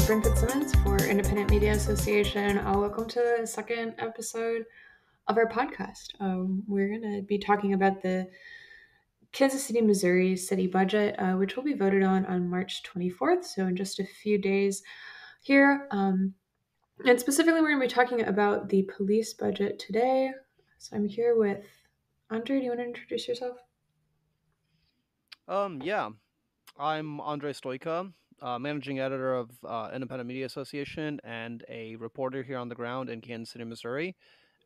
Brynn Fitzsimmons for Independent Media Association. Welcome to the second episode of our podcast. We're going to be talking about the Kansas City, Missouri city budget, which will be voted on March 24th, so in just a few days here. And specifically, we're going to be talking about the police budget today. So I'm here with Andrei. Do you want to introduce yourself? Yeah, I'm Andrei Stoica, managing editor of Independent Media Association and a reporter here on the ground in Kansas City, Missouri.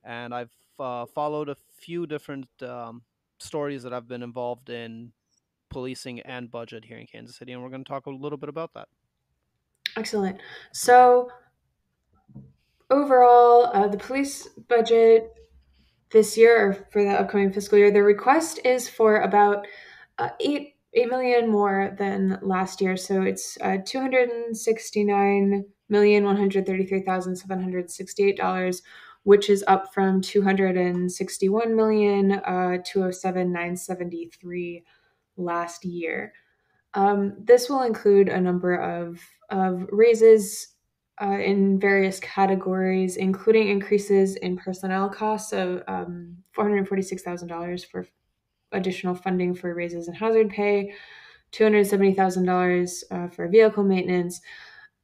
And I've followed a few different stories that I've been involved in policing and budget here in Kansas City, and we're going to talk a little bit about that. Excellent. So overall, the police budget this year, or for the upcoming fiscal year, the request is for about 8 million more than last year. So it's $269,133,768, which is up from $261,207,973 last year. This will include a number of raises in various categories, including increases in personnel costs of $446,000 for additional funding for raises in hazard pay, $270,000 for vehicle maintenance,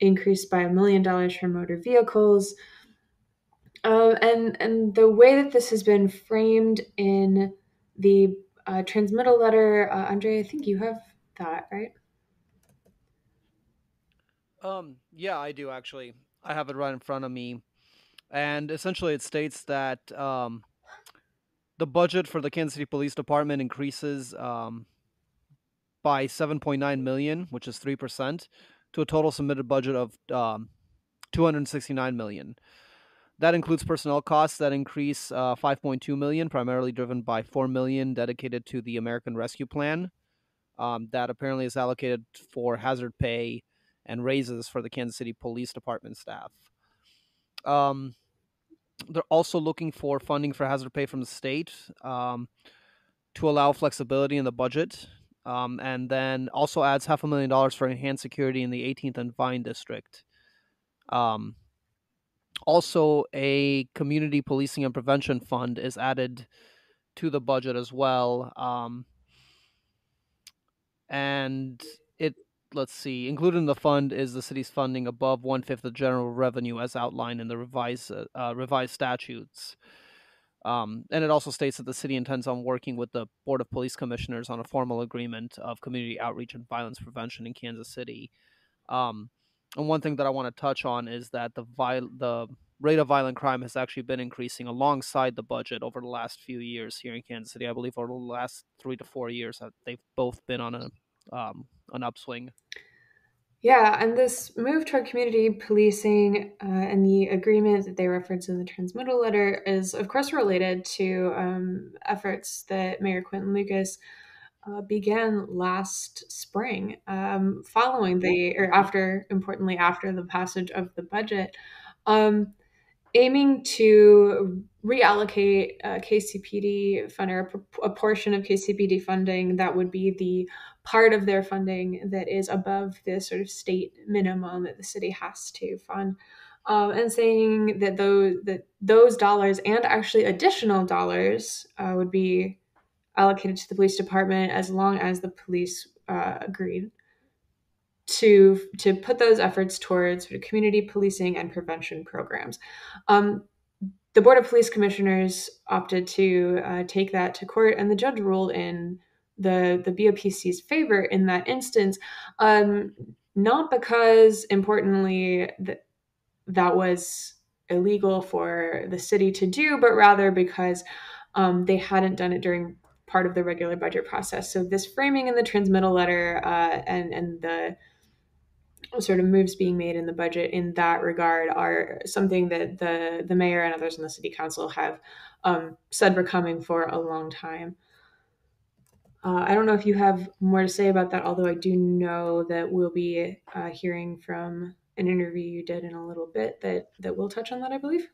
increased by $1 million for motor vehicles. And the way that this has been framed in the transmittal letter, Andrei, I think you have that, right? Yeah, I do actually. I have it right in front of me, and essentially it states that the budget for the Kansas City Police Department increases by 7.9 million, which is 3%, to a total submitted budget of 269 million. That includes personnel costs that increase 5.2 million, primarily driven by 4 million dedicated to the American Rescue Plan. That apparently is allocated for hazard pay and raises for the Kansas City Police Department staff. Um, they're also looking for funding for hazard pay from the state to allow flexibility in the budget. And then also adds $500,000 for enhanced security in the 18th and Vine district. Also, a community policing and prevention fund is added to the budget as well. And it, let's see, included in the fund is the city's funding above 1/5 of general revenue as outlined in the revised statutes. And it also states that the city intends on working with the Board of Police Commissioners on a formal agreement of community outreach and violence prevention in Kansas City. Um, and one thing that I want to touch on is that the rate of violent crime has actually been increasing alongside the budget over the last few years here in Kansas City. I believe over the last 3 to 4 years, they've both been on an upswing. Yeah, and this move toward community policing and the agreement that they reference in the transmittal letter is, of course, related to efforts that Mayor Quentin Lucas began last spring, following or after, importantly, after the passage of the budget, um, aiming to reallocate KCPD fund, or a portion of KCPD funding that would be the part of their funding that is above the sort of state minimum that the city has to fund. And saying that those dollars and actually additional dollars would be allocated to the police department as long as the police agreed to put those efforts towards sort of community policing and prevention programs. Um, the Board of Police Commissioners opted to take that to court, and the judge ruled in the BOPC's favor in that instance, not because, importantly, that was illegal for the city to do, but rather because they hadn't done it during part of the regular budget process. So this framing in the transmittal letter and the sort of moves being made in the budget in that regard are something that the mayor and others in the city council have said were coming for a long time. I don't know if you have more to say about that, although I do know that we'll be hearing from an interview you did in a little bit that will touch on that, I believe.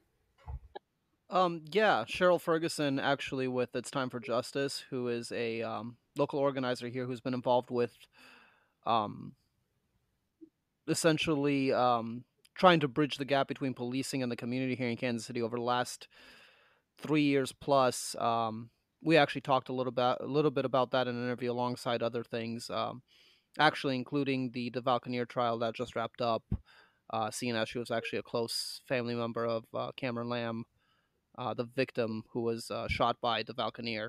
Yeah, Cheryl Ferguson, actually, with ItsTime4Justice, who is a local organizer here who's been involved with um, essentially trying to bridge the gap between policing and the community here in Kansas City over the last 3 years plus. We actually talked a little bit about that in an interview alongside other things, actually including the DeValcanier trial that just wrapped up. Seeing as she was actually a close family member of Cameron Lamb, the victim who was shot by DeValcanier,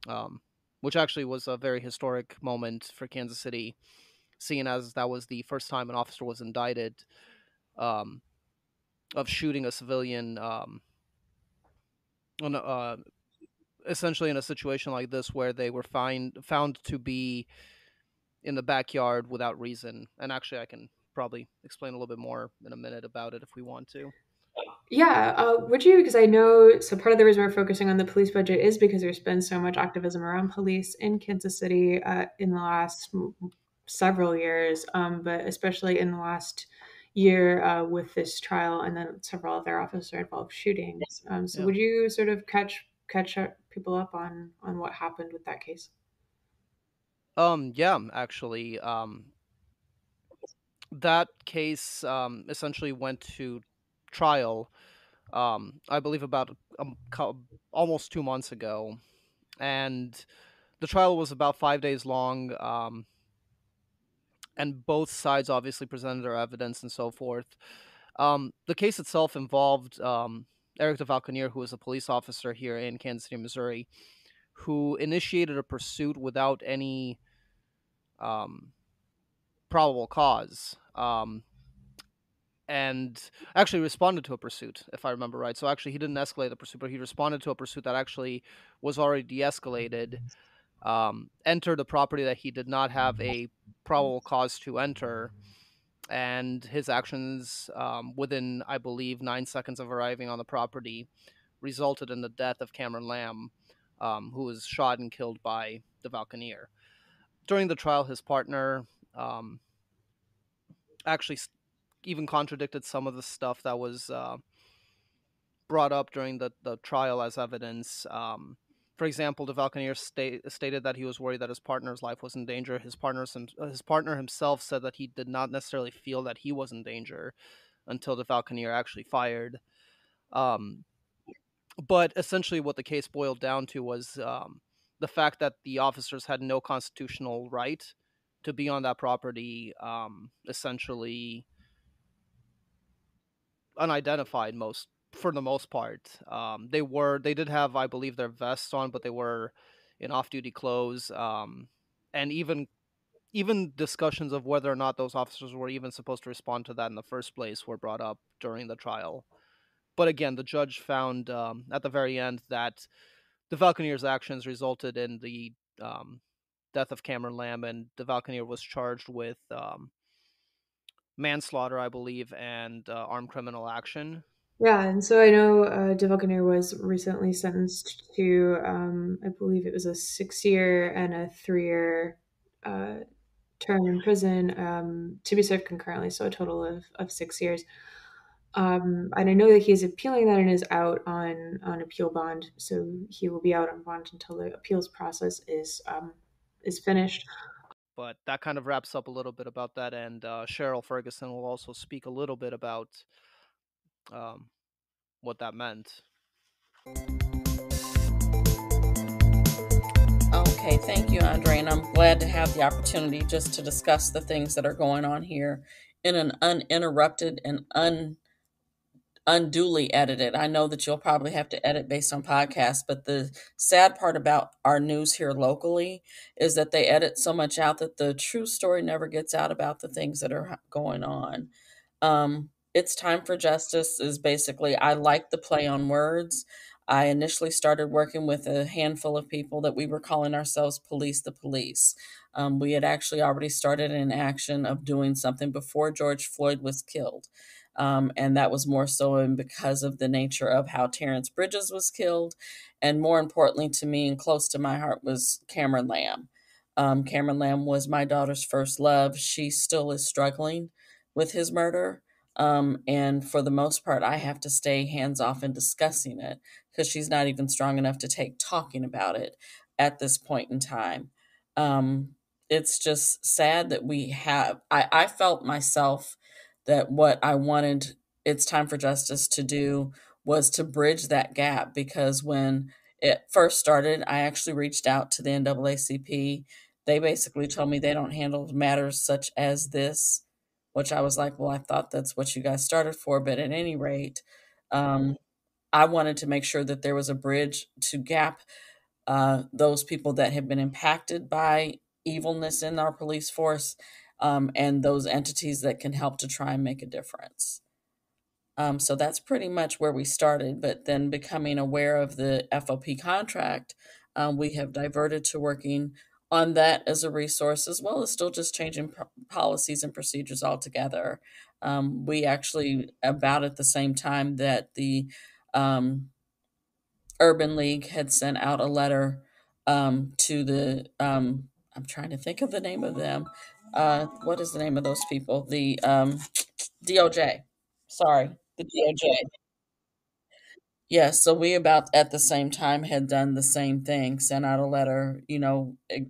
um, which actually was a very historic moment for Kansas City, seeing as that was the first time an officer was indicted um, of shooting a civilian, on, essentially in a situation like this where they were found to be in the backyard without reason. And actually, I can probably explain a little bit more in a minute about it if we want to. Yeah, would you? Because I know, so part of the reason we're focusing on the police budget is because there's been so much activism around police in Kansas City in the last several years, but especially in the last year with this trial and then several other officer-involved shootings. So, Yeah. would you sort of people up on what happened with that case? Yeah, actually, that case essentially went to trial. I believe about almost 2 months ago, and the trial was about 5 days long. And both sides obviously presented their evidence and so forth. The case itself involved Eric DeValcanier, who was a police officer here in Kansas City, Missouri, who initiated a pursuit without any um, probable cause. And actually responded to a pursuit, if I remember right. So actually, he didn't escalate the pursuit, but he responded to a pursuit that actually was already de-escalated. Entered a property that he did not have a probable cause to enter, and his actions, within, I believe, 9 seconds of arriving on the property, resulted in the death of Cameron Lamb, who was shot and killed by the Valcanier. During the trial, his partner um, actually even contradicted some of the stuff that was brought up during the trial as evidence. For example, the Valcanier stated that he was worried that his partner's life was in danger. His partner himself said that he did not necessarily feel that he was in danger until the Valcanier actually fired. Um, but essentially, what the case boiled down to was the fact that the officers had no constitutional right to be on that property, essentially unidentified most for the most part. They did have, I believe, their vests on, but they were in off-duty clothes. And even discussions of whether or not those officers were even supposed to respond to that in the first place were brought up during the trial. But again, the judge found at the very end that the Falconeer's actions resulted in the death of Cameron Lamb, and the Falconeer was charged with manslaughter, I believe, and armed criminal action. Yeah, and so I know Devil was recently sentenced to, I believe it was a 6 year and a 3 year uh, term in prison to be served concurrently, so a total of 6 years. And I know that he's appealing that and is out on appeal bond, so he will be out on bond until the appeals process is finished. But that kind of wraps up a little bit about that, and Cheryl Ferguson will also speak a little bit about um, what that meant. Okay, thank you, Andre, and I'm glad to have the opportunity just to discuss the things that are going on here in an uninterrupted and unduly edited. I know that you'll probably have to edit based on podcasts, but the sad part about our news here locally is that they edit so much out that the true story never gets out about the things that are going on. It's Time for Justice is basically, I like the play on words. I initially started working with a handful of people that we were calling ourselves Police the Police. We had actually already started an action of doing something before George Floyd was killed. And that was more so because of the nature of how Terrence Bridges was killed. And more importantly to me and close to my heart was Cameron Lamb. Cameron Lamb was my daughter's first love. She still is struggling with his murder. And for the most part, I have to stay hands off in discussing it because she's not even strong enough to take talking about it at this point in time. Um, it's just sad that we have. I felt myself that what I wanted It's Time for Justice to do was to bridge that gap, because when it first started, I actually reached out to the NAACP. They basically told me they don't handle matters such as this, which I was like, well, I thought that's what you guys started for. But at any rate, um, I wanted to make sure that there was a bridge to gap those people that have been impacted by evilness in our police force, and those entities that can help to try and make a difference. So that's pretty much where we started. But then, becoming aware of the FOP contract, we have diverted to working on that as a resource, as well as still just changing policies and procedures altogether. We actually, about at the same time that the um, Urban League had sent out a letter to the I'm trying to think of the name of them. What is the name of those people? The DOJ. Sorry, the DOJ. Yes, so we about at the same time had done the same thing, sent out a letter,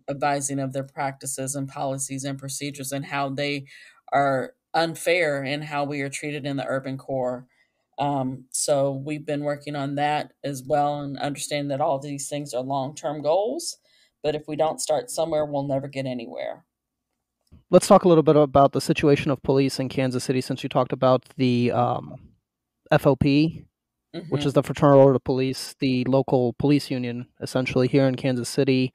advising of their practices and policies and procedures, and how they are unfair in how we are treated in the urban core. So we've been working on that as well, and understand that all these things are long-term goals, but if we don't start somewhere, we'll never get anywhere. Let's talk a little bit about the situation of police in Kansas City, since you talked about the FOP, which is Hmm. the Fraternal Order of Police, the local police union, essentially here in Kansas City,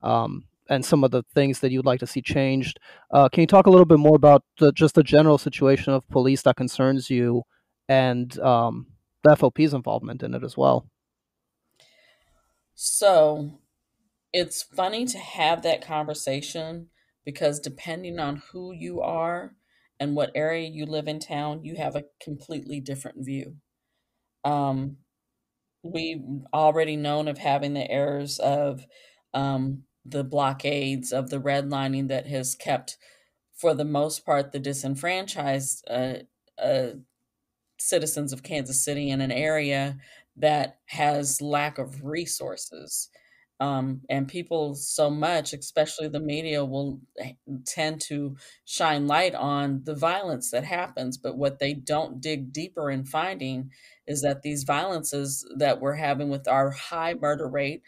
and some of the things that you'd like to see changed. Can you talk a little bit more about just the general situation of police that concerns you, and the FOP's involvement in it as well? So it's funny to have that conversation, because depending on who you are and what area you live in town, you have a completely different view. Um, we already known of having the errors of the blockades, of the redlining that has kept, for the most part, the disenfranchised uh, citizens of Kansas City in an area that has lack of resources. And people so much, especially the media, will tend to shine light on the violence that happens. But what they don't dig deeper in finding is that these violences that we're having, with our high murder rate,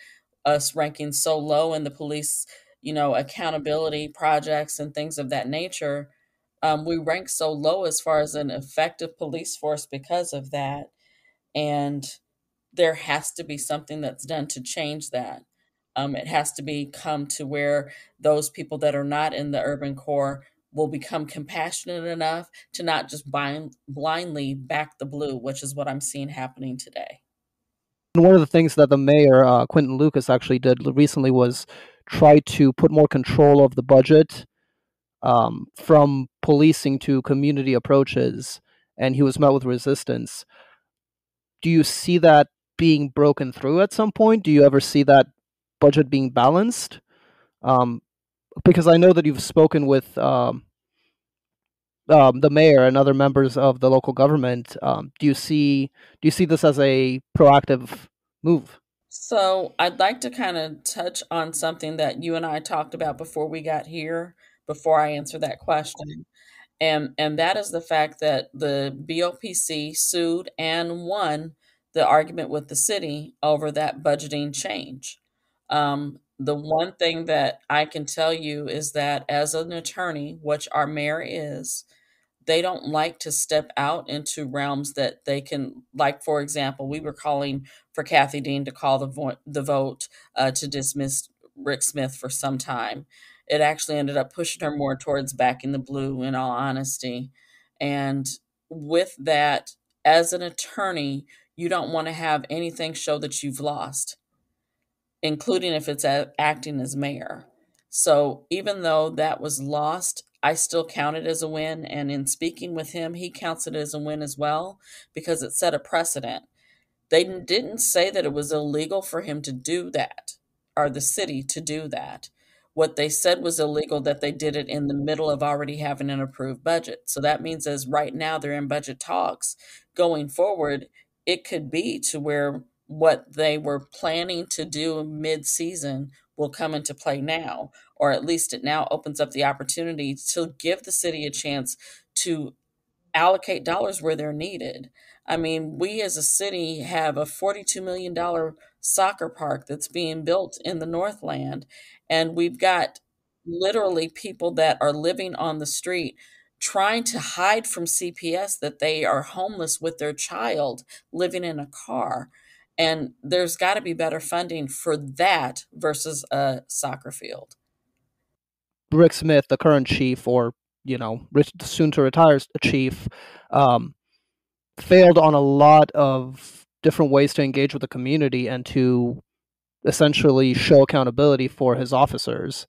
us ranking so low in the police, accountability projects and things of that nature, we rank so low as far as an effective police force because of that. And there has to be something that's done to change that. It has to be come to where those people that are not in the urban core will become compassionate enough to not just blindly back the blue, which is what I'm seeing happening today. And one of the things that the mayor, Quentin Lucas, actually did recently was try to put more control of the budget, from policing to community approaches, and he was met with resistance. Do you see that being broken through at some point? Do you ever see that budget being balanced? Um, because I know that you've spoken with the mayor and other members of the local government. Do you see this as a proactive move? So I'd like to kind of touch on something that you and I talked about before we got here, before I answer that question. And that is the fact that the BOPC sued and won the argument with the city over that budgeting change. The one thing that I can tell you is that, as an attorney, which our mayor is, they don't like to step out into realms that they can, like, for example, we were calling for Kathy Dean to call the vote to dismiss Rick Smith for some time. It actually ended up pushing her more towards backing the blue, in all honesty. And with that, as an attorney, you don't want to have anything show that you've lost, including if it's acting as mayor. So even though that was lost, I still count it as a win. And in speaking with him, he counts it as a win as well, because it set a precedent. They didn't say that it was illegal for him to do that, or the city to do that. What they said was illegal, that they did it in the middle of already having an approved budget. So that means, as right now they're in budget talks, going forward, it could be to where what they were planning to do mid season will come into play now, or at least it now opens up the opportunity to give the city a chance to allocate dollars where they're needed. I mean, we as a city have a $42 million soccer park that's being built in the Northland, and we've got literally people that are living on the street trying to hide from CPS that they are homeless with their child living in a car. And there's got to be better funding for that versus a soccer field. Rick Smith, the current chief, or soon to retire chief, um, failed on a lot of different ways to engage with the community and to essentially show accountability for his officers.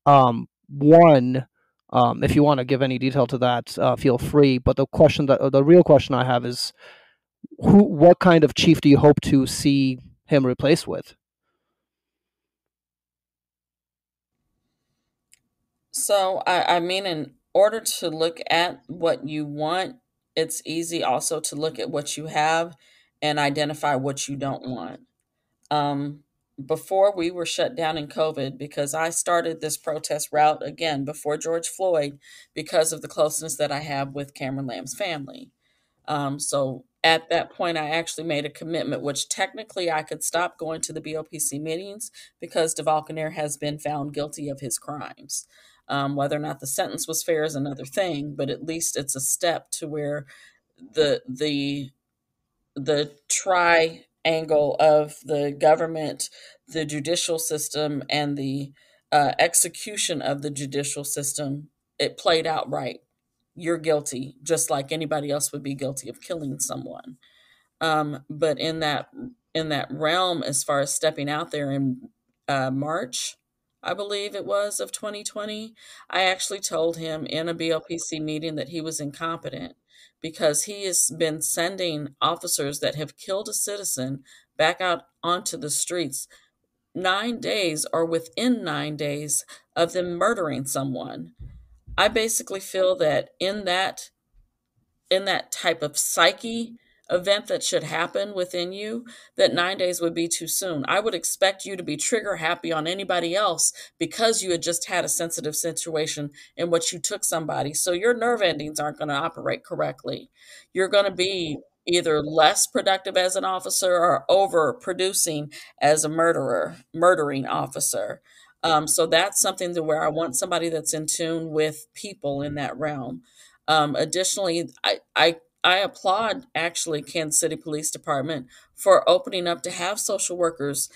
One, if you want to give any detail to that, feel free. But the real question I have is, what kind of chief do you hope to see him replaced with? So, I mean, in order to look at what you want, it's easy also to look at what you have and identify what you don't want. Um, Before we were shut down in COVID, because I started this protest route again before George Floyd because of the closeness that I have with Cameron Lamb's family. So at that point, I actually made a commitment, which technically I could stop going to the BOPC meetings because DeValcanair has been found guilty of his crimes. Whether or not the sentence was fair is another thing, but at least it's a step to where the the the triangle of the government, the judicial system, and the execution of the judicial system, it played out right. You're guilty, just like anybody else would be guilty of killing someone. But in that realm, as far as stepping out there in March, I believe it was, of 2020, I actually told him in a BLPC meeting that he was incompetent because he has been sending officers that have killed a citizen back out onto the streets 9 days or within 9 days of them murdering someone. I basically feel that in that type of psyche event that should happen within you, that 9 days would be too soon. I would expect you to be trigger happy on anybody else because you had just had a sensitive situation in which you took somebody. So your nerve endings aren't going to operate correctly. You're going to be either less productive as an officer or over producing as a murdering officer. So that's something to where I want somebody that's in tune with people in that realm. Additionally, I applaud actually Kansas City Police Department for opening up to have social workers,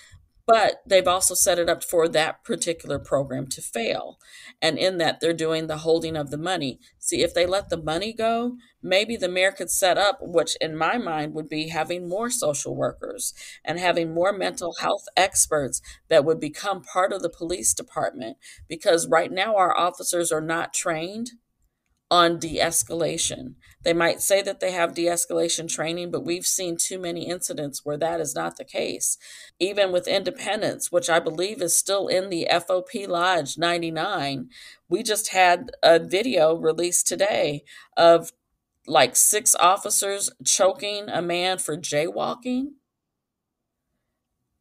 but they've also set it up for that particular program to fail. And in that, they're doing the holding of the money. See, if they let the money go, maybe the mayor could set up, which in my mind would be having more social workers and having more mental health experts that would become part of the police department. Because right now, our officers are not trained on de-escalation. They might say that they have de-escalation training, but we've seen too many incidents where that is not the case. Even with independence, which I believe is still in the FOP Lodge 99, we just had a video released today of like 6 officers choking a man for jaywalking.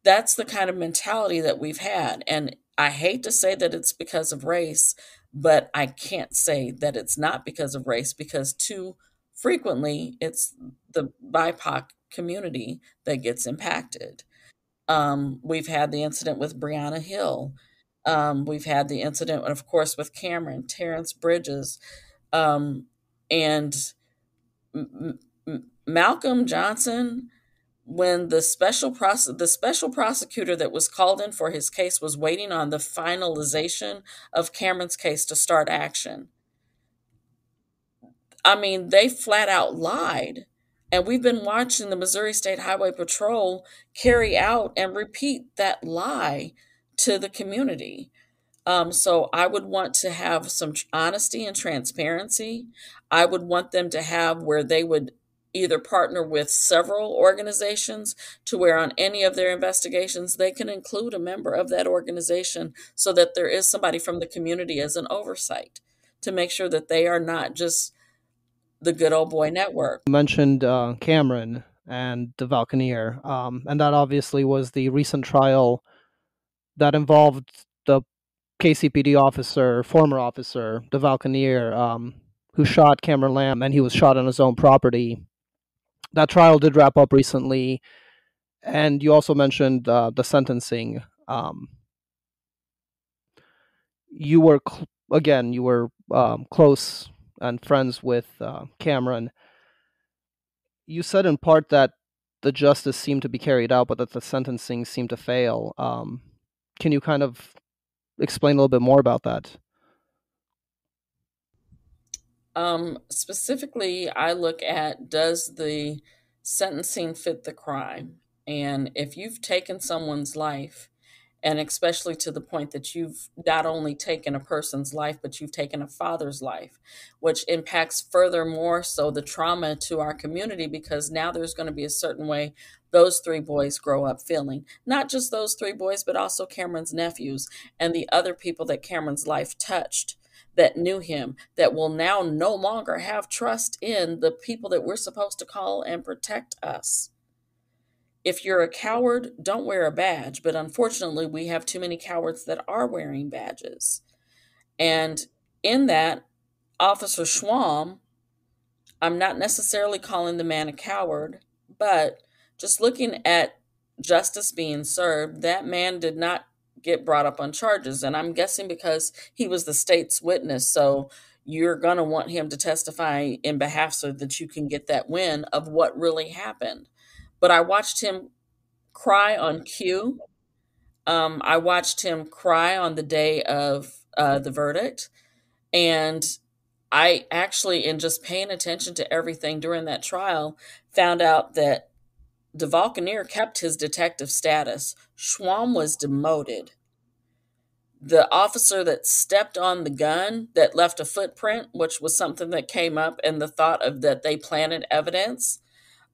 That's the kind of mentality that we've had. And I hate to say that it's because of race, but I can't say that it's not because of race because too frequently it's the BIPOC community that gets impacted. We've had the incident with Brianna Hill. We've had the incident, of course, with Cameron, Terrence Bridges, and Malcolm Johnson. When the special prosecutor that was called in for his case was waiting on the finalization of Cameron's case to start action. I mean, they flat out lied. And we've been watching the Missouri State Highway Patrol carry out and repeat that lie to the community. So I would want to have some honesty and transparency. I would want them to have where they would either partner with several organizations to where on any of their investigations they can include a member of that organization so that there is somebody from the community as an oversight to make sure that they are not just the good old boy network. You mentioned Cameron and the Valconeer, and that obviously was the recent trial that involved the KCPD officer, former officer, the Valconier, who shot Cameron Lamb, and he was shot on his own property. That trial did wrap up recently, and you also mentioned the sentencing. You were again, you were close and friends with Cameron. You said in part that the justice seemed to be carried out, but that the sentencing seemed to fail. Can you kind of explain a little bit more about that? Specifically, I look at, does the sentencing fit the crime? And if you've taken someone's life, and especially to the point that you've not only taken a person's life, but you've taken a father's life, which impacts furthermore so the trauma to our community, because now there's going to be a certain way those three boys grow up feeling. Not just those three boys, but also Cameron's nephews and the other people that Cameron's life touched, that knew him, that will now no longer have trust in the people that we're supposed to call and protect us. If you're a coward, don't wear a badge. But unfortunately, we have too many cowards that are wearing badges. And in that, Officer Schwam, I'm not necessarily calling the man a coward, but just looking at justice being served, that man did not get brought up on charges. And I'm guessing because he was the state's witness. So you're going to want him to testify in behalf so that you can get that win of what really happened. But I watched him cry on cue. I watched him cry on the day of the verdict. And I actually, in just paying attention to everything during that trial, found out that DeValconier kept his detective status. Schwam was demoted. The officer that stepped on the gun that left a footprint, which was something that came up, and the thought of that they planted evidence,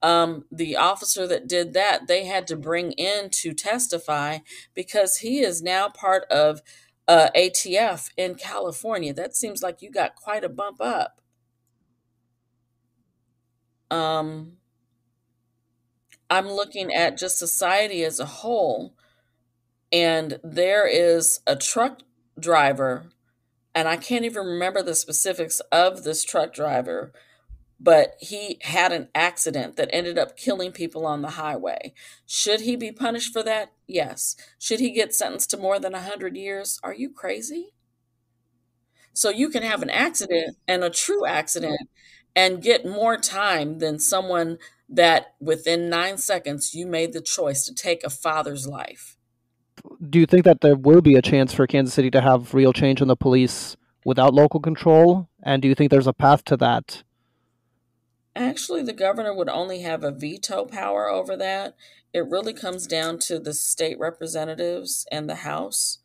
the officer that did that, they had to bring in to testify because he is now part of ATF in California. That seems like you got quite a bump up. Um, I'm looking at just society as a whole, and there is a truck driver, and I can't even remember the specifics of this truck driver, but he had an accident that ended up killing people on the highway. Should he be punished for that? Yes. Should he get sentenced to more than 100 years? Are you crazy? So you can have an accident and a true accident and get more time than someone that within 9 seconds you made the choice to take a father's life. Do you think that there will be a chance for Kansas City to have real change in the police without local control? And do you think there's a path to that? Actually, the governor would only have a veto power over that. It really comes down to the state representatives and the House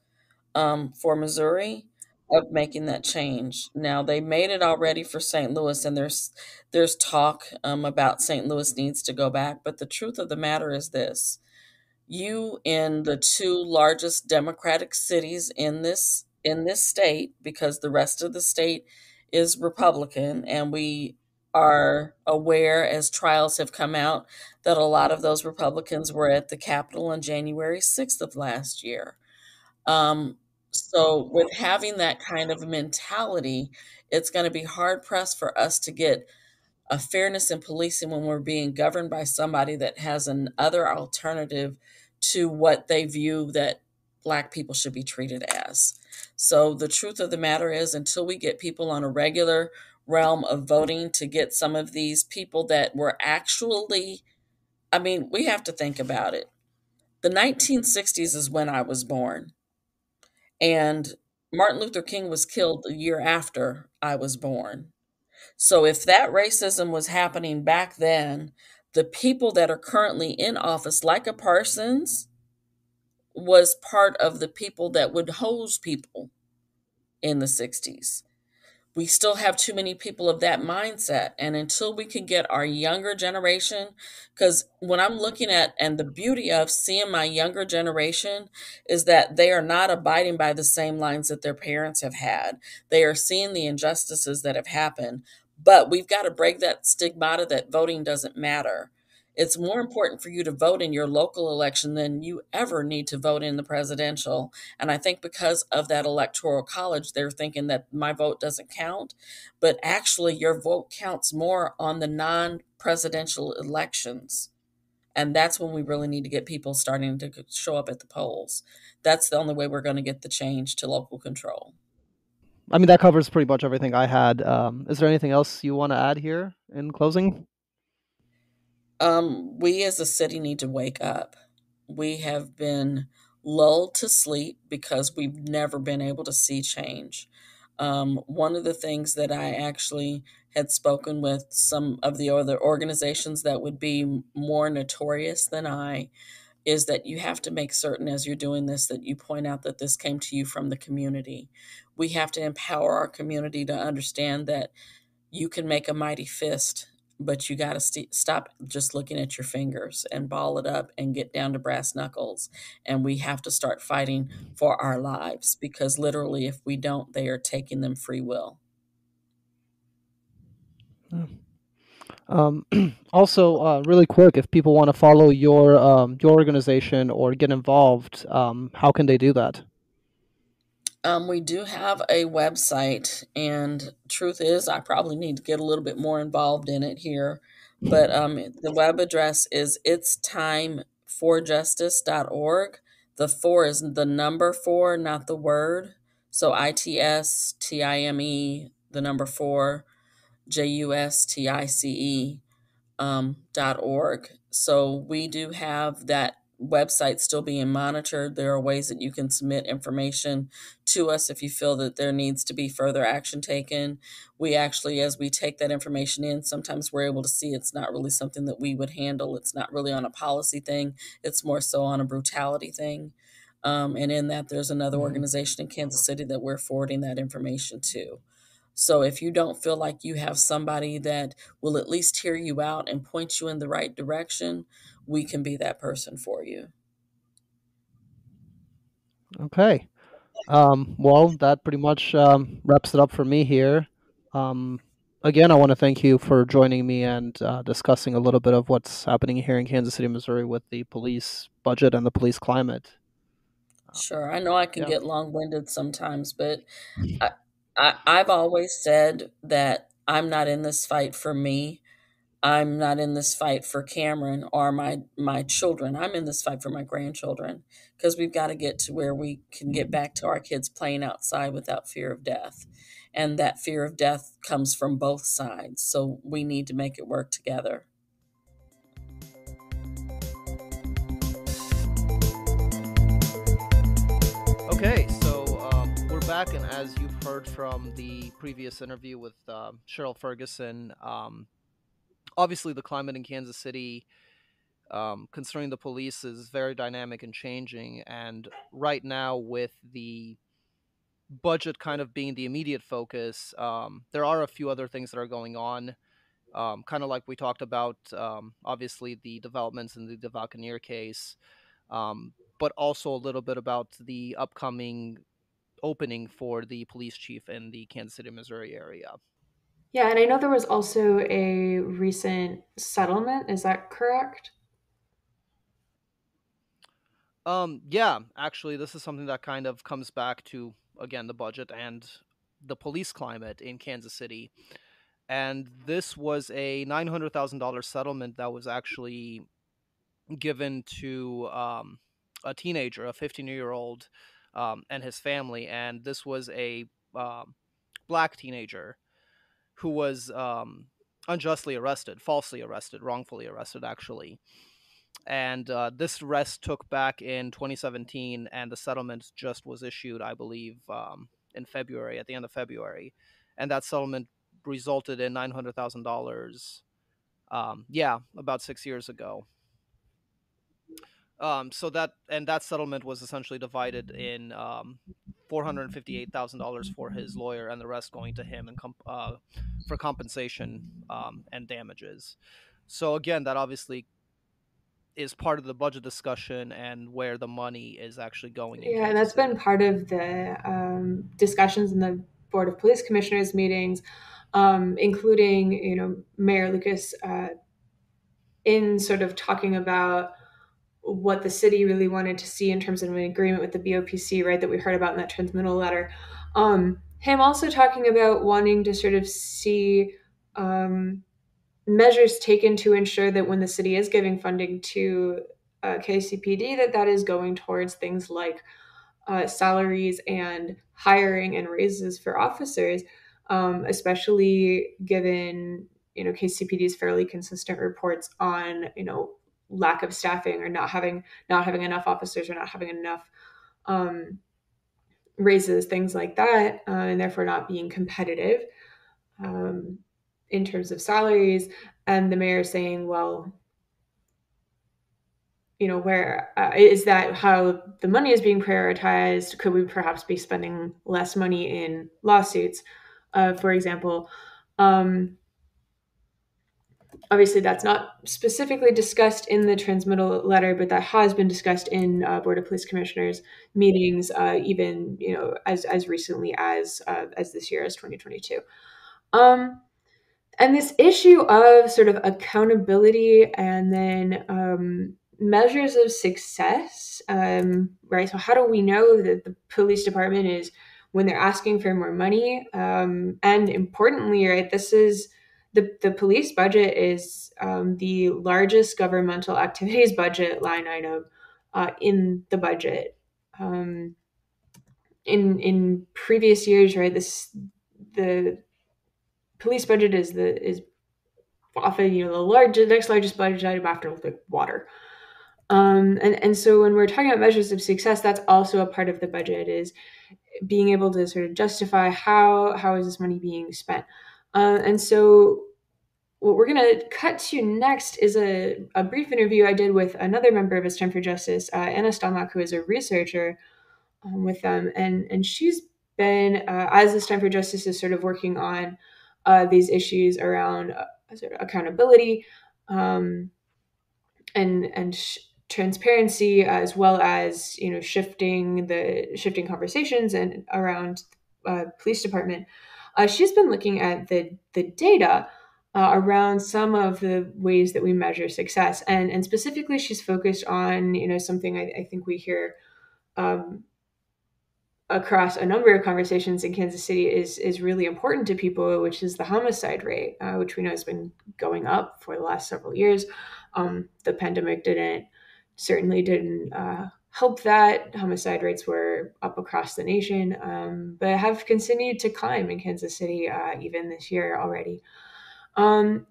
for Missouri of making that change. Now they made it already for St. Louis, and there's talk about St. Louis needs to go back. But the truth of the matter is this: you in the two largest Democratic cities in this state, because the rest of the state is Republican, and we are aware as trials have come out that a lot of those Republicans were at the Capitol on January 6th of last year. Um, so with having that kind of mentality, it's going to be hard pressed for us to get a fairness in policing when we're being governed by somebody that has an other alternative to what they view that Black people should be treated as. So the truth of the matter is, until we get people on a regular realm of voting to get some of these people that were actually, I mean, we have to think about it. The 1960s is when I was born, and Martin Luther King was killed the year after I was born. So if that racism was happening back then, the people that are currently in office, like a Parsons, was part of the people that would hose people in the 60s. We still have too many people of that mindset. And until we can get our younger generation, because when I'm looking at, and the beauty of seeing my younger generation is that they are not abiding by the same lines that their parents have had. They are seeing the injustices that have happened. But we've got to break that stigmata that voting doesn't matter. It's more important for you to vote in your local election than you ever need to vote in the presidential. And I think because of that electoral college, they're thinking that my vote doesn't count. But actually, your vote counts more on the non presidential elections. And that's when we really need to get people starting to show up at the polls. That's the only way we're going to get the change to local control. I mean, that covers pretty much everything I had. Is there anything else you want to add here in closing? We as a city need to wake up. We have been lulled to sleep because we've never been able to see change. One of the things that I actually had spoken with some of the other organizations that would be more notorious than I is that you have to make certain as you're doing this that you point out that this came to you from the community. We have to empower our community to understand that you can make a mighty fist, but you got to stop just looking at your fingers and ball it up and get down to brass knuckles. And we have to start fighting for our lives because literally, if we don't, they are taking them free will. Um, also, really quick, if people want to follow your organization or get involved, how can they do that? We do have a website, and truth is, I probably need to get a little bit more involved in it here. But the web address is ItsTime4Justice.org. The four is the number four, not the word. So ITSTIME, the number four, JUSTICE .org. So we do have that website still being monitored. There are ways that you can submit information to us if you feel that there needs to be further action taken. We actually, as we take that information in, sometimes we're able to see it's not really something that we would handle. It's not really on a policy thing. It's more so on a brutality thing. And in that, there's another Mhm. organization in Kansas City that we're forwarding that information to. So if you don't feel like you have somebody that will at least hear you out and point you in the right direction, we can be that person for you. Okay. Well, that pretty much wraps it up for me here. Um, Again, I want to thank you for joining me and discussing a little bit of what's happening here in Kansas City, Missouri, with the police budget and the police climate. Um, Sure, I know I can yeah. get long-winded sometimes, but I, I've always said that I'm not in this fight for me. I'm not in this fight for Cameron or my children. I'm in this fight for my grandchildren because we've got to get to where we can get back to our kids playing outside without fear of death. And that fear of death comes from both sides. So we need to make it work together. Okay, so we're back, and as you've heard from the previous interview with Cheryl Ferguson, obviously the climate in Kansas City concerning the police is very dynamic and changing. And right now, with the budget kind of being the immediate focus, there are a few other things that are going on. Kind of like we talked about, obviously the developments in the DeValcanier case, but also a little bit about the upcoming opening for the police chief in the Kansas City, Missouri area. Yeah, and I know there was also a recent settlement. Is that correct? Yeah, actually, this is something that kind of comes back to, again, the budget and the police climate in Kansas City. And this was a $900,000 settlement that was actually given to a teenager, a 15-year-old, and his family. And this was a um, black teenager who was unjustly arrested, falsely arrested, wrongfully arrested, actually. And this arrest took back in 2017, and the settlement just was issued, I believe, in February, at the end of February. And that settlement resulted in $900,000. Yeah, about 6 years ago. So that settlement was essentially divided in $458,000 for his lawyer, and the rest going to him and for compensation and damages. So again, that obviously is part of the budget discussion and where the money is actually going in Yeah, and Kansas that's been City. part of the discussions in the Board of Police Commissioners meetings, including Mayor Lucas in sort of talking about what the city really wanted to see in terms of an agreement with the BOPC, right, that we heard about in that transmittal letter. Him also talking about wanting to sort of see measures taken to ensure that when the city is giving funding to KCPD, that is going towards things like salaries and hiring and raises for officers, especially given KCPD's fairly consistent reports on lack of staffing or not having enough officers or not having enough raises, things like that, and therefore not being competitive in terms of salaries. And the mayor saying, well, where is that how the money is being prioritized? Could we perhaps be spending less money in lawsuits, for example? Obviously, that's not specifically discussed in the transmittal letter, but that has been discussed in Board of Police Commissioners meetings, even as recently as this year, as 2022. And this issue of sort of accountability and then measures of success, right? So how do we know that the police department is, when they're asking for more money, and importantly, right, this is the police budget is the largest governmental activities budget line item in the budget. In previous years, right, the police budget is often the next largest budget item after like water. And so when we're talking about measures of success, that's also a part of the budget, is being able to sort of justify how is this money being spent. And so what we're going to cut to next is a brief interview I did with another member of ItsTime4Justice, Anna Stoica, who is a researcher with them. And she's been, as ItsTime4Justice is sort of working on these issues around sort of accountability and transparency, as well as shifting conversations and around police department. She's been looking at the data around some of the ways that we measure success, and specifically she's focused on something I think we hear across a number of conversations in Kansas City is really important to people, which is the homicide rate, which we know has been going up for the last several years. The pandemic certainly didn't help that. Homicide rates were up across the nation, but have continued to climb in Kansas City even this year already. And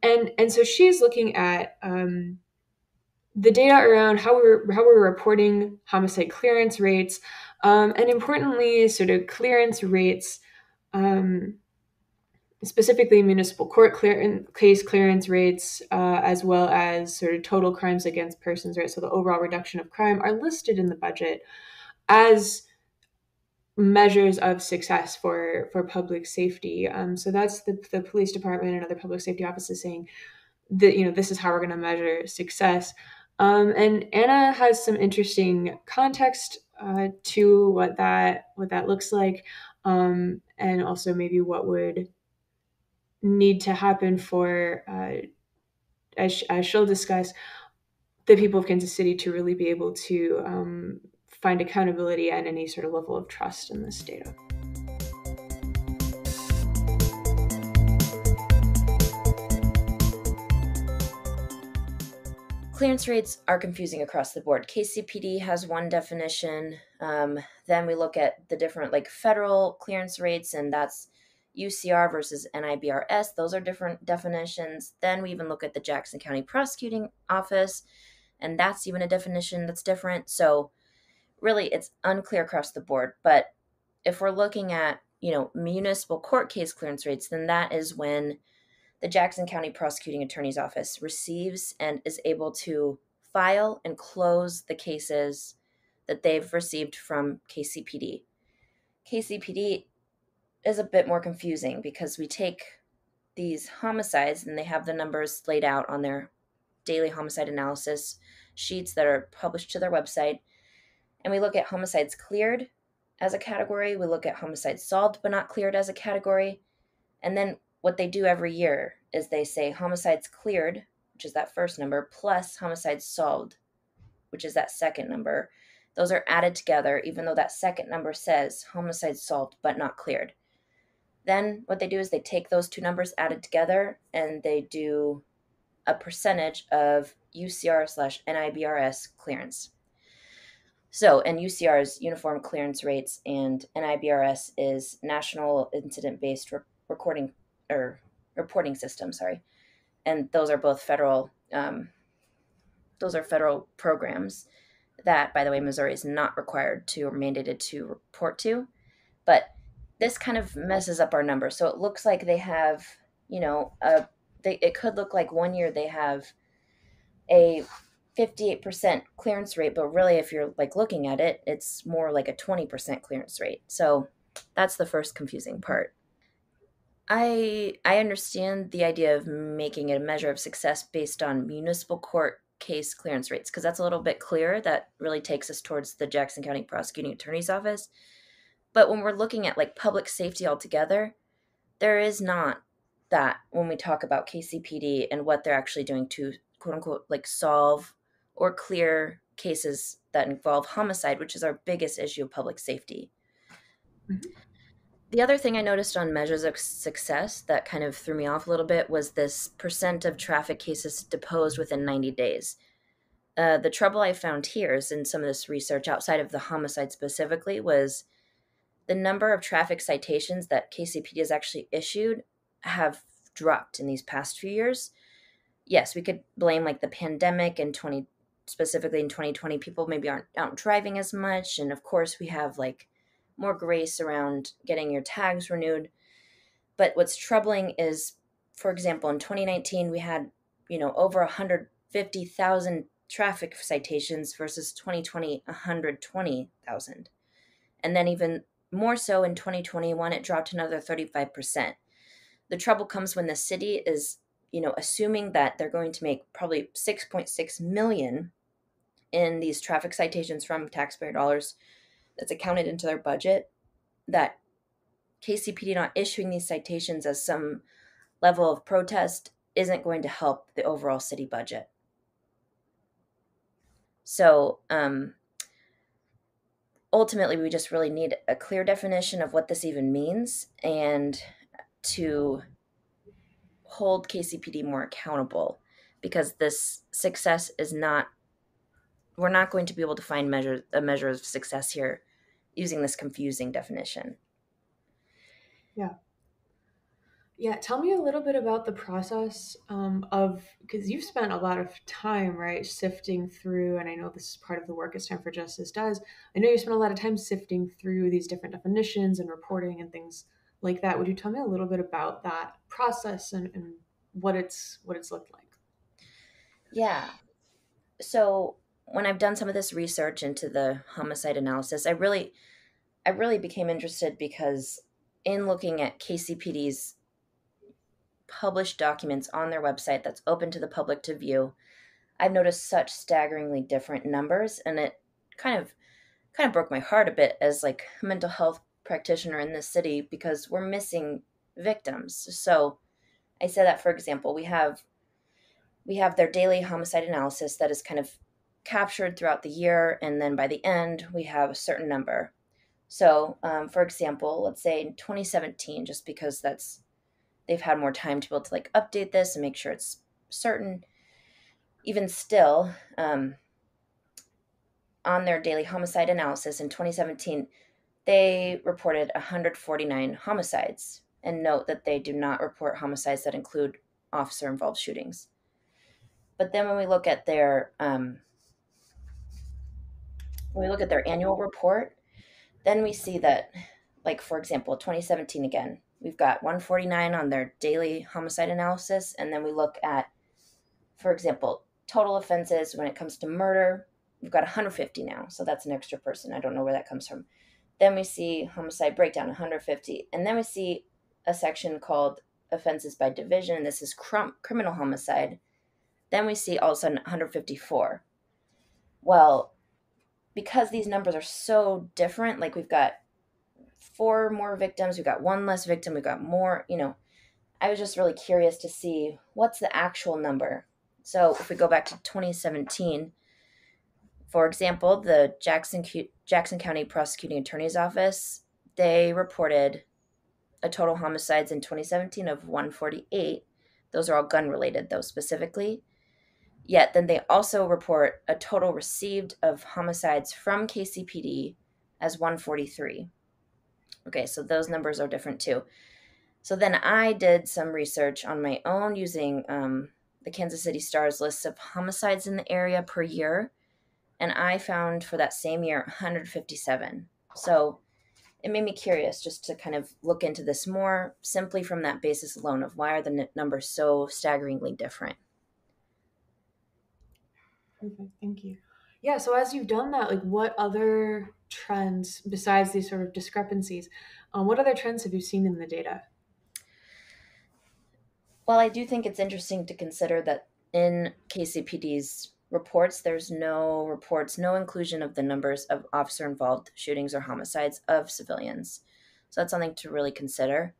so she's looking at the data around how we're reporting homicide clearance rates, and importantly, sort of clearance rates, specifically municipal court case clearance rates, as well as sort of total crimes against persons, right? So the overall reduction of crime are listed in the budget as measures of success for public safety. So that's the police department and other public safety offices saying that this is how we're going to measure success. And Anna has some interesting context to what that looks like, and also maybe what would need to happen for, as she'll discuss, the people of Kansas City to really be able to find accountability and any sort of level of trust in this data. Clearance rates are confusing across the board. KCPD has one definition. Then we look at the different federal clearance rates, and that's UCR versus NIBRS. Those are different definitions. Then we even look at the Jackson County Prosecuting Office, and that's even a definition that's different. So really, it's unclear across the board. But if we're looking at, municipal court case clearance rates, then that is when the Jackson County Prosecuting Attorney's Office receives and is able to file and close the cases that they've received from KCPD. KCPD is a bit more confusing because we take these homicides and they have the numbers laid out on their daily homicide analysis sheets that are published to their website. And we look at homicides cleared as a category. We look at homicides solved but not cleared as a category. And then what they do every year is they say homicides cleared which is that first number, plus homicides solved, which is that second number. Those are added together, even though that second number says homicides solved but not cleared. Then what they do is they take those two numbers added together and they do a percentage of UCR/NIBRS clearance. So, and UCR is Uniform Clearance Rates, and NIBRS is National Incident Based Recording or Reporting System. Sorry, and those are both federal. Those are federal programs that, by the way, Missouri is not required to or mandated to report to. But this kind of messes up our numbers. So it looks like they have, it could look like one year they have a 58% clearance rate, but really if you're like looking at it, it's more like a 20% clearance rate. So that's the first confusing part. I understand the idea of making it a measure of success based on municipal court case clearance rates, because that's a little bit clearer. That really takes us towards the Jackson County Prosecuting Attorney's Office. But when we're looking at like public safety altogether, there is not that when we talk about KCPD and what they're actually doing to quote unquote like solve or clear cases that involve homicide, which is our biggest issue of public safety. Mhm. The other thing I noticed on measures of success that kind of threw me off a little bit was this percent of traffic cases deposed within 90 days. The trouble I found here is in some of this research outside of the homicide specifically was the number of traffic citations that KCPD has actually issued have dropped in these past few years. Yes, we could blame like the pandemic and specifically in 2020, people maybe aren't out driving as much. And of course we have like more grace around getting your tags renewed. But what's troubling is, for example, in 2019, we had, over 150,000 traffic citations versus 2020, 120,000. And then even more so in 2021, it dropped another 35%. The trouble comes when the city is, assuming that they're going to make probably 6.6 million in these traffic citations from taxpayer dollars that's accounted into their budget, that KCPD not issuing these citations as some level of protest isn't going to help the overall city budget. So ultimately, we just really need a clear definition of what this even means and to hold KCPD more accountable, because this success is not, we're not going to be able to find a measure of success here using this confusing definition. Yeah. Yeah, tell me a little bit about the process of, because you've spent a lot of time, right, sifting through, and I know this is part of the work ItsTime4Justice does. I know you spent a lot of time sifting through these different definitions and reporting and things like that. Would you tell me a little bit about that process and what it's looked like? Yeah. So when I've done some of this research into the homicide analysis, I really became interested because in looking at KCPD's published documents on their website that's open to the public to view, I've noticed such staggeringly different numbers, and it kind of broke my heart a bit as like a mental health practitioner in this city, because we're missing victims. So I said that, for example, we have their daily homicide analysis that is kind of captured throughout the year, and then by the end we have a certain number. So for example, let's say in 2017, just because they've had more time to be able to like update this and make sure it's certain. Even still, on their daily homicide analysis in 2017, they reported 149 homicides. And note that they do not report homicides that include officer-involved shootings. But then when we look at their annual report, then we see that, like for example, 2017 again, we've got 149 on their daily homicide analysis, and then we look at, for example, total offenses when it comes to murder, we've got 150 now, so that's an extra person. I don't know where that comes from. Then we see homicide breakdown, 150, and then we see a section called offenses by division, and this is criminal homicide. Then we see all of a sudden 154. Well, because these numbers are so different, like we've got 4 more victims, we've got 1 less victim, we've got more, I was just really curious to see what's the actual number So if we go back to 2017, for example, the Jackson County Prosecuting Attorney's Office, they reported a total homicides in 2017 of 148. Those are all gun related, though, specifically. Yet then they also report a total received of homicides from KCPD as 143. Okay, so those numbers are different too. So then I did some research on my own using the Kansas City Star's list of homicides in the area per year. And I found for that same year 157. So it made me curious just to kind of look into this more simply from that basis alone of why are the numbers so staggeringly different. Perfect. Thank you. Yeah. So as you've done that, like what other trends besides these sort of discrepancies, what other trends have you seen in the data? Well, I do think it's interesting to consider that in KCPD's reports, there's no reports, no inclusion of the numbers of officer involved shootings or homicides of civilians. So that's something to really consider.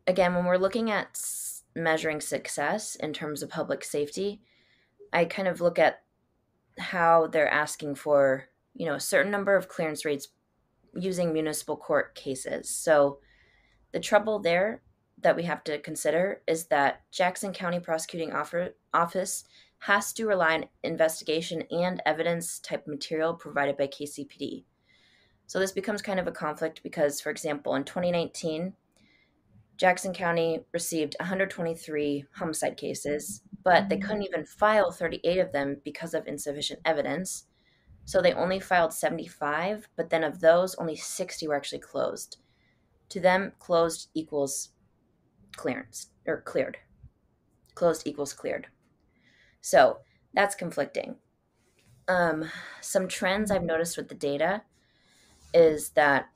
Again, when we're looking at measuring success in terms of public safety, I kind of look at how they're asking for, a certain number of clearance rates using municipal court cases. So the trouble there that we have to consider is that Jackson County Prosecuting Office has to rely on investigation and evidence type material provided by KCPD. So this becomes kind of a conflict because, for example, in 2019, Jackson County received 123 homicide cases, but they couldn't even file 38 of them because of insufficient evidence. So they only filed 75, but then of those, only 60 were actually closed. To them, closed equals clearance or cleared. Closed equals cleared. So that's conflicting. Some trends I've noticed with the data is that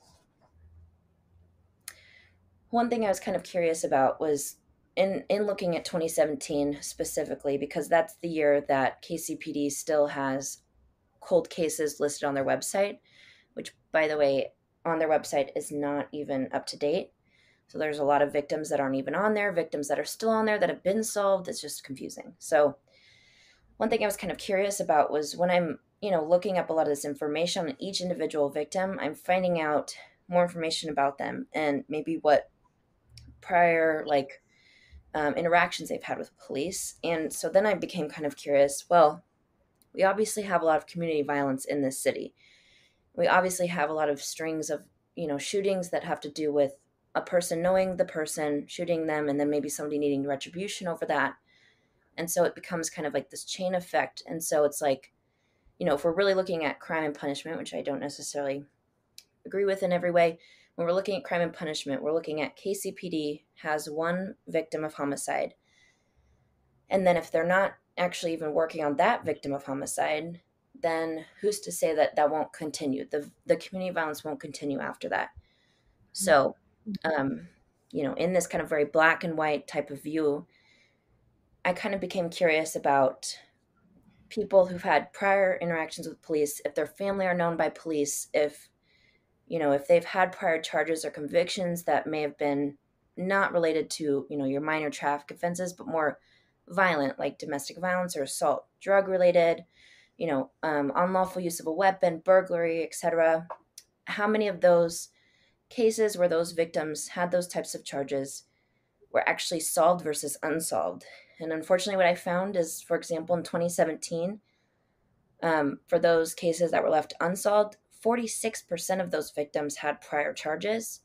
one thing I was kind of curious about was in looking at 2017 specifically, because that's the year that KCPD still has cold cases listed on their website, which, by the way, on their website is not even up to date. So there's a lot of victims that aren't even on there, victims that are still on there that have been solved. It's just confusing. So one thing I was kind of curious about was when I'm, looking up a lot of this information on each individual victim, I'm finding out more information about them and maybe what prior interactions they've had with police. And so then I became kind of curious. Well, we obviously have a lot of community violence in this city. We obviously have a lot of strings of, shootings that have to do with a person knowing the person, shooting them, and then maybe somebody needing retribution over that. And so it becomes kind of like this chain effect. And so it's like, if we're really looking at crime and punishment, which I don't necessarily agree with in every way, when we're looking at crime and punishment, we're looking at KCPD has one victim of homicide. And then if they're not actually even working on that victim of homicide, then who's to say that that won't continue? The community violence won't continue after that. So, in this kind of very black and white type of view, I kind of became curious about people who've had prior interactions with police, if their family are known by police, if they've had prior charges or convictions that may have been not related to, your minor traffic offenses, but more violent, like domestic violence or assault, drug related, unlawful use of a weapon, burglary, etc. How many of those cases where those victims had those types of charges were actually solved versus unsolved? And unfortunately, what I found is, for example, in 2017, for those cases that were left unsolved, 46% of those victims had prior charges,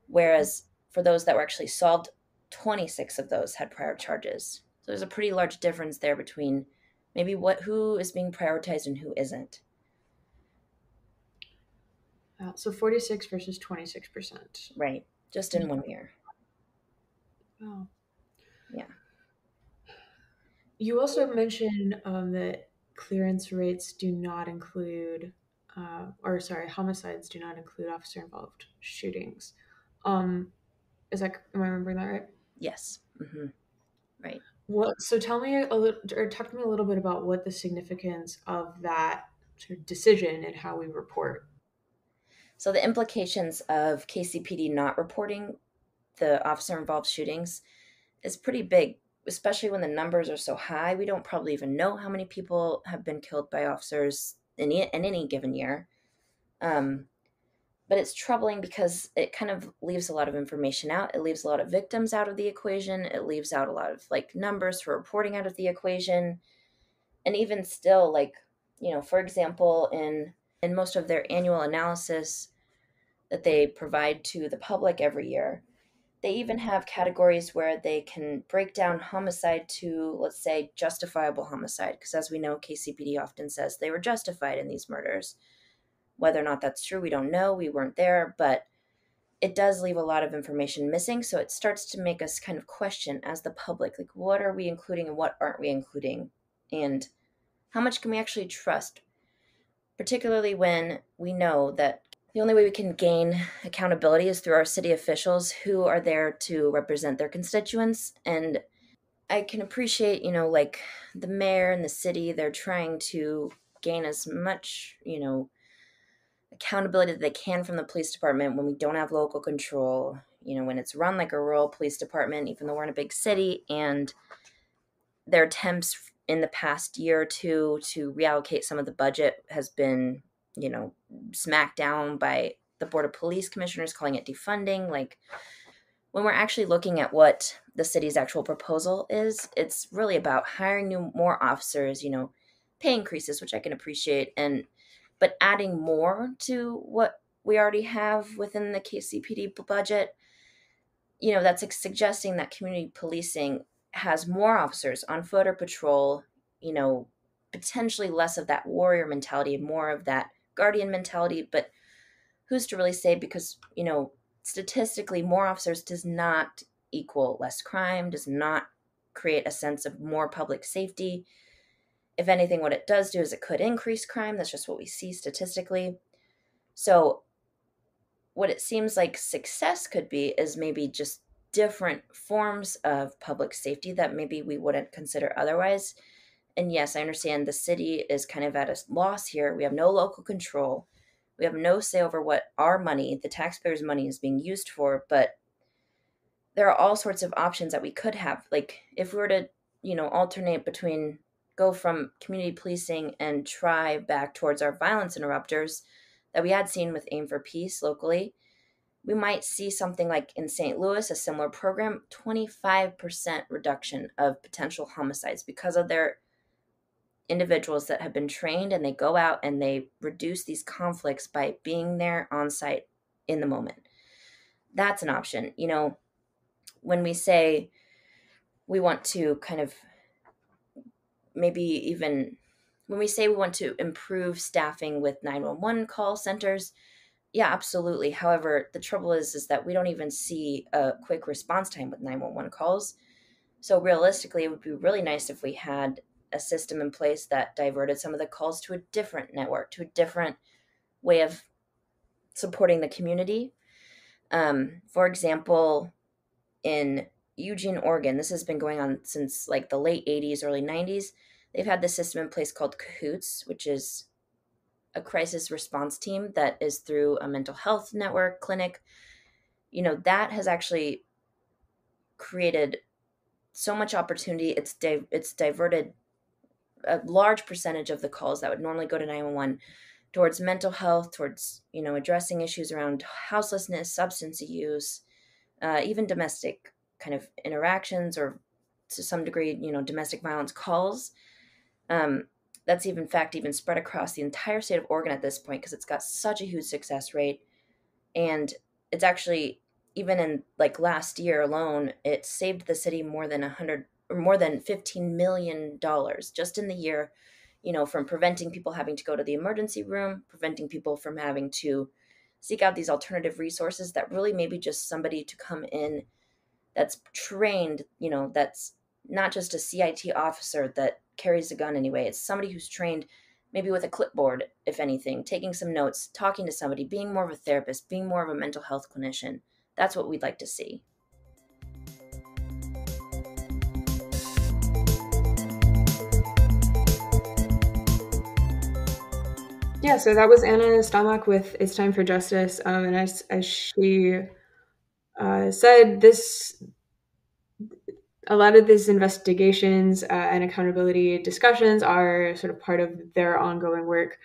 whereas for those that were actually solved, 26 of those had prior charges. So there's a pretty large difference there between maybe who is being prioritized and who isn't. So 46 versus 26%. Right. Just in 1 year. Wow. Yeah. You also mentioned that clearance rates do not include, homicides do not include officer-involved shootings. Am I remembering that right? Yes. Mm-hmm. Right. So tell me talk to me a little bit about what the significance of that sort of decision and how we report. So the implications of KCPD not reporting the officer-involved shootings is pretty big. especially when the numbers are so high, we don't probably even know how many people have been killed by officers in any given year. But it's troubling because it kind of leaves a lot of information out. It leaves a lot of victims out of the equation. It leaves out a lot of like numbers for reporting out of the equation. And even still, like, for example, in most of their annual analysis that they provide to the public every year, they even have categories where they can break down homicide to, let's say, justifiable homicide. Because as we know, KCPD often says they were justified in these murders. Whether or not that's true, we don't know. We weren't there, but it does leave a lot of information missing. So it starts to make us kind of question as the public, like, what are we including and what aren't we including? And how much can we actually trust? Particularly when we know that the only way we can gain accountability is through our city officials who are there to represent their constituents. And I can appreciate, like the mayor and the city, they're trying to gain as much, accountability that they can from the police department when we don't have local control, when it's run like a rural police department, even though we're in a big city. And their attempts in the past year or two to reallocate some of the budget has been, smacked down by the Board of Police Commissioners, calling it defunding. Like, when we're actually looking at what the city's actual proposal is, it's really about hiring more officers, pay increases, which I can appreciate, but adding more to what we already have within the KCPD budget. That's suggesting that community policing has more officers on foot or patrol, potentially less of that warrior mentality, more of that guardian mentality. But who's to really say? Because, statistically, more officers does not equal less crime, does not create a sense of more public safety. If anything, what it does do is it could increase crime. That's just what we see statistically. So what it seems like success could be is maybe just different forms of public safety that maybe we wouldn't consider otherwise. And yes, I understand the city is kind of at a loss here. We have no local control. We have no say over what our money, the taxpayers' money, is being used for. But there are all sorts of options that we could have. Like, if we were to, alternate between go from community policing and try back towards our violence interrupters that we had seen with Aim for Peace locally, we might see something like in St. Louis, a similar program, 25% reduction of potential homicides because of their individuals that have been trained, and they go out and they reduce these conflicts by being there on site in the moment. That's an option. When we say we want to kind of maybe even when we say we want to improve staffing with 911 call centers, yeah, absolutely. However, the trouble is that we don't even see a quick response time with 911 calls. So realistically, it would be really nice if we had a system in place that diverted some of the calls to a different network, to a different way of supporting the community. For example, in Eugene, Oregon, this has been going on since like the late 80s, early 90s. They've had this system in place called CAHOOTS, which is a crisis response team that is through a mental health network clinic. That has actually created so much opportunity. It's diverted a large percentage of the calls that would normally go to 911 towards mental health, towards, addressing issues around houselessness, substance use, even domestic kind of interactions, or to some degree, domestic violence calls. That's even spread across the entire state of Oregon at this point because it's got such a huge success rate. And it's actually, even in like last year alone, it saved the city more than $15 million just in the year, from preventing people having to go to the emergency room, preventing people from having to seek out these alternative resources that really maybe just somebody to come in that's trained, that's not just a CIT officer that carries a gun anyway. It's somebody who's trained maybe with a clipboard, if anything, taking some notes, talking to somebody, being more of a therapist, being more of a mental health clinician. That's what we'd like to see. Yeah, so that was Anna Stomach with It's Time for Justice. And as she said, this a lot of these investigations and accountability discussions are sort of part of their ongoing work.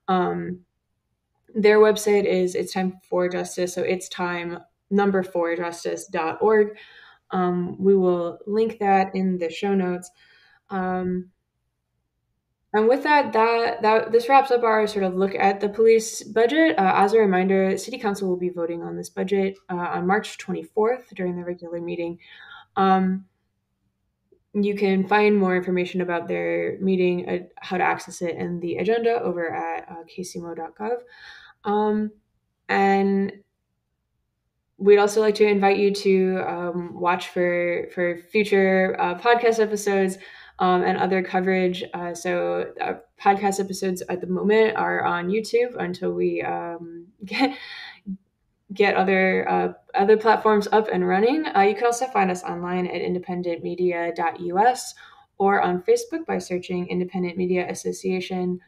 Their website is ItsTime4Justice, so it's time number 4justice.org. We will link that in the show notes. And with that, this wraps up our sort of look at the police budget. As a reminder, City Council will be voting on this budget on March 24th during the regular meeting. You can find more information about their meeting, how to access it, and the agenda over at kcmo.gov. And we'd also like to invite you to watch for future podcast episodes and other coverage. So podcast episodes at the moment are on YouTube until we get other platforms up and running. You can also find us online at independentmedia.us or on Facebook by searching Independent Media Association.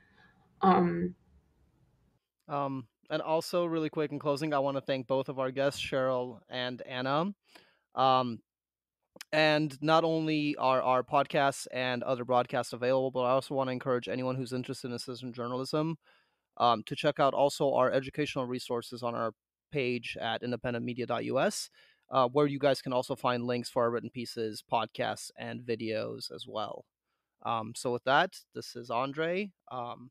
And also, really quick in closing, I want to thank both of our guests, Cheryl and Anna. And not only are our podcasts and other broadcasts available, but I also want to encourage anyone who's interested in citizen journalism to check out also our educational resources on our page at independentmedia.us, where you guys can also find links for our written pieces, podcasts, and videos as well. So with that, this is Andrei, and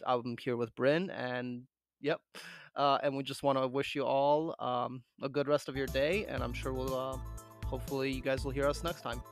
I'm here with Brynn, and yep. And we just want to wish you all a good rest of your day, and I'm sure we'll hopefully you guys will hear us next time.